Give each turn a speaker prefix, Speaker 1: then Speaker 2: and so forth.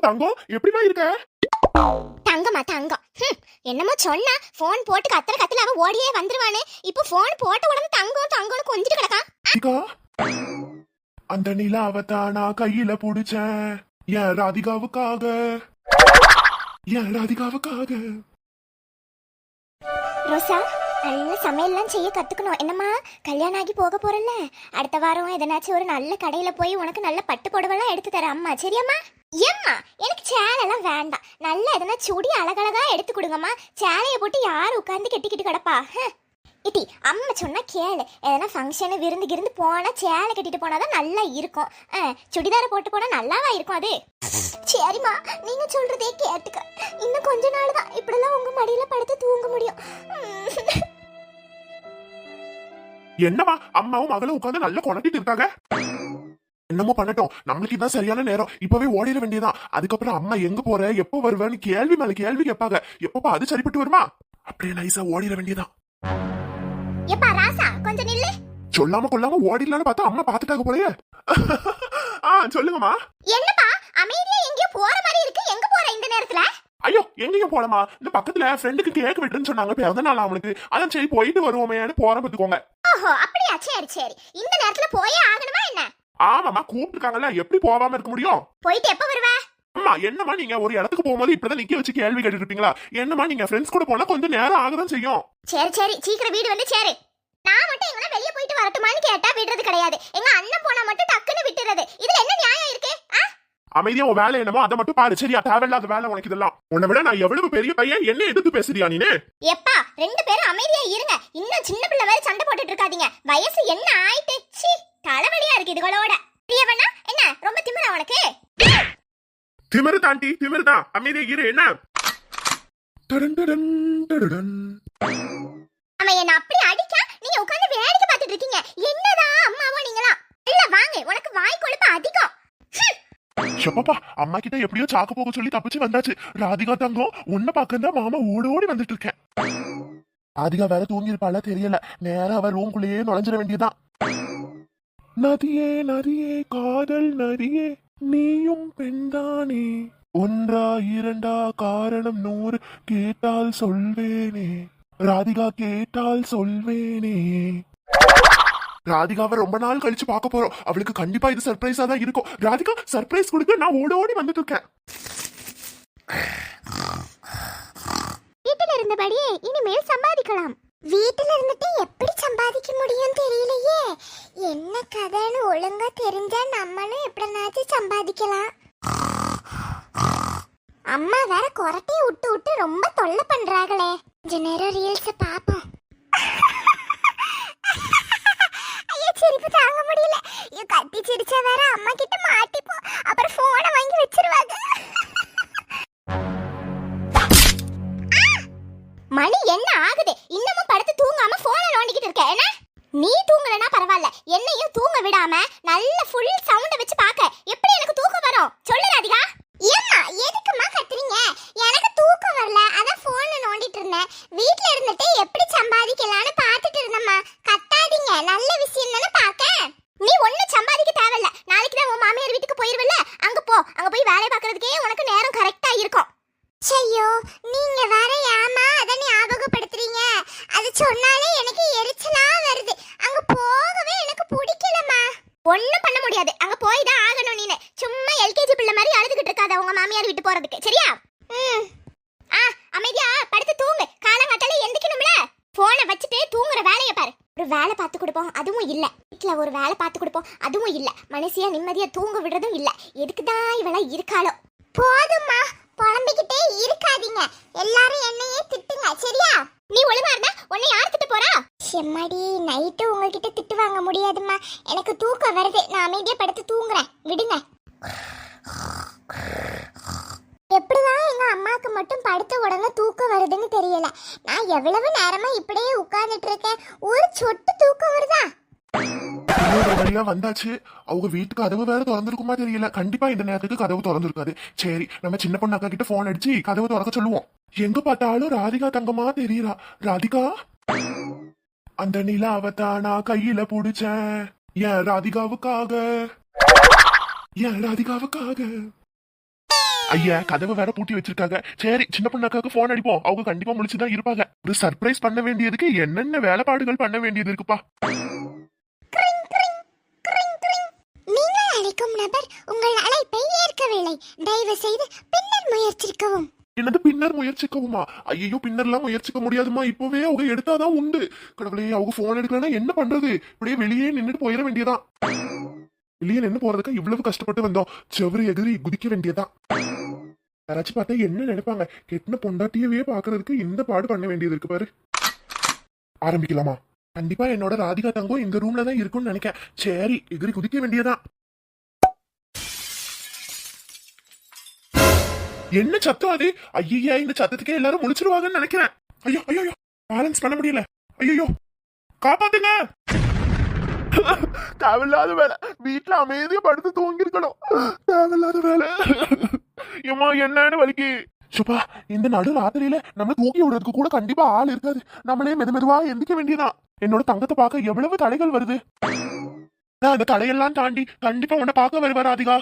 Speaker 1: தங்கம் எப்படிமா இருக்க?
Speaker 2: தங்கமா தங்கம் என்னமோ சொன்னா போன் போட்டு கத்துல அவ ஓடியே வந்துருவானே. இப்போ போன் போட்ட உடனே தங்கம் தங்கம்னு கொஞ்சிட்டு கிடக்கான்.
Speaker 1: அந்த நிலாவை தான் நான் கையில புடிச்சேன் என் ராதிகாவுக்காக.
Speaker 2: ரோசா, நல்ல சமையல்லாம் செய்ய கத்துக்கணும். என்னம்மா, கல்யாணம் ஆகி போக போறல, அடுத்த வாரம் எதனாச்சும் ஒரு நல்ல கடையில போய் உனக்கு நல்ல பட்டு புடவெல்லாம் எடுத்து தர அம்மா, சரியாம்மா? ஏம்மா, எனக்கு சேலைலாம் வேண்டாம், நல்ல எதனா சுடி அழகழகா எடுத்து கொடுங்கம்மா. சேலையை போட்டு யார் உட்காந்து கெட்டிக்கிட்டு கிடப்பா? இட்டி, அம்மா சொன்னா கேளு. எதனா ஃபங்க்ஷனு விருந்து போனா சேலை கட்டிட்டு போனாதான் நல்லா இருக்கும். சுடிதாரை போட்டு போனா நல்லாவா இருக்கும் அது? சரிம்மா, நீங்க சொல்றதே கேட்டுக்க. இன்னும் கொஞ்ச நாள் தான் இப்படிலாம் உங்க மடியில படுத்து தூங்க முடியும்.
Speaker 1: என்னவா அம்மாவும் மகளும் உட்காந்து நல்லா கொண்டாடிட்டு இருக்காங்க. என்னமோ பண்ணட்டும், நம்மளுக்கு இதான் சரியான நேரம். இப்பவே ஓடிட வேண்டியதான். அதுக்கப்புறம் அம்மா எங்க போற, எப்போ வருவேன்னு கேள்வி மேல கேள்வி கேட்பாங்க. எப்பப்பா அது சரிப்பட்டு வருமா? அப்படியே நைஸா ஓடிட வேண்டியதான்.
Speaker 2: எப்பா ராசா, கொஞ்சம் நில்லு.
Speaker 1: சொல்லாம கொள்ளாம ஓடிடலான்னு பார்த்தா அம்மா பாத்துட்டாங்க போலயே. சொல்லுங்கம்மா.
Speaker 2: என்னப்பா அமைதியா எங்கேயோ போற மாதிரி இருக்கு, எங்க போற இந்த நேரத்துல?
Speaker 1: ஐயோ, எங்கேயும் போலமா, இந்த பக்கத்துல ஃப்ரெண்டுக்கு கேக் வெட்டுன்னு சொன்னாங்க, பிறந்த நாள் அவனுக்கு. அதான் சரி போயிட்டு வருவோமேன்னு போறேன் பாத்துக்கோங்க.
Speaker 2: ஓஹோ, அப்படியா? சரி சரி, இந்த நேரத்துல போயே ஆகணுமா என்ன?
Speaker 1: ஆமாமா, கூப்பிட்டுருக்காங்கல்ல, எப்படி போகாம இருக்க முடியும்?
Speaker 2: போயிட்டு எப்ப வருவ?
Speaker 1: அம்மா, என்னமா நீங்க ஒரு இடத்துக்கு போகும்போது இப்படிதான் நிக்க வச்சு கேள்வி கேட்டு இருப்பீங்களா? என்னமா நீங்க ஃப்ரெண்ட்ஸ் கூட போனா கொஞ்சம் நேரம் ஆகதான் செய்யும்.
Speaker 2: சரி சரி, சீக்கிரம் வீடு வந்து சேரு. நான் மட்டும் எங்கனா வெளிய போயிட்டு வரட்டுமான்னு கேட்டா விடுறது கிடையாது. எங்க அண்ணன் போனா மட்டும் டக்குன்னு விட்டுறது. இதுல என்ன நியாயம் இருக்கு?
Speaker 1: அமைதியா உன் வேலை என்னமோ அதை மட்டும் பாரு, சரியா? தேவையில்லாத வேலை உனக்கு இதெல்லாம். உன்னை விட நான் எவ்வளவு பெரிய பையன், என்ன எதிர்த்து பேசுறியா நீனு?
Speaker 2: எப்பா, ரெண்டு பேரும் அமைதியா இருங்க. இன்னும் சின்ன பிள்ளை வேற சண்டை போட்டுட்டு இருக்காதீங்க. வயசு என்ன ஆயிட்டு? சீ, தலைவலியா இருக்கு இதுகளோட. பிரியவண்ணா, என்ன ரொம்ப திமிரா உனக்கு?
Speaker 1: திமிரு தாண்டி திமிருதான். அமைதியா இரு. என்ன
Speaker 2: அவன் என்ன அப்படி அடிக்க நீங்க உட்கார்ந்து வேடிக்கை பார்த்துட்டு இருக்கீங்க. என்னதான் அம்மாவோ நீங்களா? இல்ல வாங்க, உனக்கு வாய் கொழுப்பு அதிகம்.
Speaker 1: ஷப்பப்பா, அம்மா கிட்ட எப்படியோ சாக்கு போக சொல்லி தப்பிச்சு வந்தாச்சு. ராதிகா தங்கம், உன்னை பக்கம் மாமா ஓடி வந்துட்டு இருக்கேன். ராதிகா வேற தூங்கி இருப்பாளா தெரியல. நேரா அவ ரூம்குள்ளேயே நுழைஞ்சிட வேண்டியதான். நதியே நதியே காதல் நதியே, நீயும் பெண்தானே, ஒன்றா இரண்டா காரணம் 100, கேட்டால் சொல்வேனே. ராதிகா கேட்டால் சொல்வேனே. ராதிகாவை ரொம்ப நாள் கழிச்சு பார்க்க போறோம். அவளுக்கு கண்டிப்பா இது சர்ப்ரைஸா தான் இருக்கும். ராதிகா சர்ப்ரைஸ் கொடுக்க நான் ஓடி வந்துட்டு இருக்கேன்.
Speaker 2: வீட்டுல இருந்தபடியே இனிமேல் சம்பாதிக்கலாம். வீட்டுல இருந்துட்டு எப்படி சம்பாதிக்க முடியும் தெரியலையே. என்ன கதைன்னு ஒழுங்கா தெரிஞ்சா நம்மளும் எப்படினாச்சும் சம்பாதிக்கலாம். அம்மா வேற கொரட்டையை விட்டு விட்டு ரொம்ப தொல்லை பண்றாங்களே. கொஞ்ச நேரம் ரீல்ஸ் பாப்போம். சிரிப்பு தாங்க முடியல. கத்தி சிரிச்சா வேற அம்மா கிட்ட மாட்டிப்போம். அப்புறம் போனை வாங்கி வச்சிருவாங்க. மணி என்ன ஆகுது? இன்னமும் படுத்து தூங்காம போனை நோண்டிக்கிட்டு இருக்க. என்ன நீ தூங்கலனா பரவாயில்ல, என்னையும் தூங்க விடாம நல்ல ஃபுல் சவுண்ட வச்சு பாக்க எப்படி எனக்கு தூக்கம் வரும்? சொல்லு ராதிகா. ஏம்மா, எதுக்குமா கத்துறீங்க? எனக்கு தூக்கம் வரல, அதான் போனை நோண்டிட்டு இருந்தேன். வீட்ல இருந்துட்டு எப்படி சம்பாதிக்கலாம்னு பாத்துட்டு இருந்தேம்மா. கத்தாதீங்க, நல்ல விஷயம் தானே பாக்க. நீ ஒண்ணும் சம்பாதிக்க தேவையில்ல. நாளைக்கு தான் உன் மாமியார் வீட்டுக்கு போயிருவல்ல, அங்க போ. அங்க போய் வேலை பார்க்கறதுக்கே உனக்கு நேரம் கரெக்டா இருக்கும். ஐயோ, நீங்க வேற ஏமா அத ஞாபகப்படுத்துறீங்க? அது சொன்னாலே எனக்கு எரிச்சலா வருது. அங்க போகவே எனக்கு பிடிக்கலமா. ஒண்ணும் பண்ண முடியாது, அங்க போய் தான் ஆகணும். நீனு சும்மா எல்கேஜி பிள்ளை மாதிரி அழுதுகிட்டு இருக்காத உங்க மாமியார் வீட்டு போறதுக்கு, சரியா? அமைதியா படுத்து தூங்கு. காலங்காத்தால எந்திக்கணும்ல. போனை வச்சுட்டு தூங்குற வேலையை பாரு. ஒரு வேலை பார்த்து கொடுப்போம், அதுவும் இல்ல. வீட்டுல ஒரு வேலை பார்த்து கொடுப்போம், அதுவும் இல்ல. மனசியா நிம்மதியா தூங்க விடுறதும் இல்ல. எதுக்குதான் இவளா இருக்காளோ? போதும்மா, புலம்பிக்கிட்டே இருக்காதீங்க. எல்லாரும் என்னையே திட்டுங்க, சரியா? நீ ஒழுங்கா இருந்தா உன்னை யார் திட்ட போறா? செம்மடி, நைட்டு உங்ககிட்ட திட்டு வாங்க முடியாதும்மா. எனக்கு தூக்கம் வருது, நான் அமைதியா படுத்து தூங்குறேன், விடுங்க. எப்படிதான் எங்க அம்மாக்கு மட்டும் படுத்த உடனே தூக்கம் வருதுன்னு தெரியல. நான் எவ்வளவு நேரமா இப்படியே உட்கார்ந்துட்டு இருக்கேன், ஒரு சொட்டு தூக்கம் வருதா?
Speaker 1: வழியா வந்தாச்சு. அவங்க வீட்டுக்கு கதவு வேற திறந்துருக்குமா தெரியல. கண்டிப்பா இந்த நேரத்துக்கு கதவு திறந்துருக்காது. சரி, நம்ம சின்ன பொண்ணு அக்கா கிட்ட போன் அடிச்சு கதவு திறக்க சொல்லுவோம். எங்க பார்த்தாலும் ராதிகா தங்கமா தெரியறா. ராதிகா, அந்த நிலாவை தான் நான் கையில புடிச்சேன் என் ராதிகாவுக்காக. ஐயா கதவை வேற பூட்டி வச்சிருக்காங்க. சரி சின்ன பொண்ணாக்காக்கு போன் அடிப்போம், அவங்க கண்டிப்பா முழிச்சுதான் இருப்பாங்க. ஒரு சர்ப்ரைஸ் பண்ண வேண்டியதுக்கு என்னென்ன வேலைப்பாடுகள் பண்ண வேண்டியது இருக்குப்பா.
Speaker 2: நீங்கள் அழைக்கும் நபர் உங்கள் அழைப்பை ஏற்கவில்லை. தயவு செய்து பின்னர் முயற்சிக்கவும்.
Speaker 1: என்னது பின்னர் முயற்சிக்கவுமா? ஐயோ பின்னர்லாம் முயற்சிக்க முடியாதுமா, இப்பவே அவங்க எடுத்தாதான் உண்டு. கடவுளே, அவங்க போன் எடுக்கலன்னா என்ன பண்றது? இப்படியே வெளியே நின்னுட்டு போயிட வேண்டியதான். வெளியே நின்று போறதுக்கு இவ்வளவு கஷ்டப்பட்டு வந்தோம், செவரு எதிரி குதிக்க வேண்டியதான். யாராச்சும் பார்த்தா என்ன நினைப்பாங்க? கெட்டின பொண்டாட்டியவே பாக்குறதுக்கு இந்த பாடு பண்ண வேண்டியது இருக்கு பாரு. ஆரம்பிக்கலாமா? கண்டிப்பா என்னோட ராதிகா தங்கம் இந்த ரூம்ல தான் இருக்கும்னு நினைக்கிறேன். சரி எதிரி குதிக்க வேண்டியதான். என்ன சத்தம் அது? ஐயா இந்த சத்தத்துக்கே எல்லாரும் முழிச்சிருவாங்கன்னு நினைக்கிறேன். ஐயோ ஐயோ பேலன்ஸ் பண்ண முடியல. ஐயோ காப்பாத்துங்க. தேவையில்லாத வேலை, வீட்டுல அமைதியா படுத்து தூங்கி இருக்கணும். தேவையில்லாத வேலை. ஏமா என்னன்னு வலிக்கு. சுப்பா இந்த நடு ராத்திரியில நம்ம தூக்கி விடுறதுக்கு கூட கண்டிப்பா ஆள் இருக்காது. நம்மளே மெதுவா எந்திக்க வேண்டியதான். என்னோட தங்கத்தை பார்க்க எவ்வளவு தடைகள் வருது. நான் அந்த தடையெல்லாம் தாண்டி கண்டிப்பா உன்னை பார்க்க வருவேன் ராதிகா.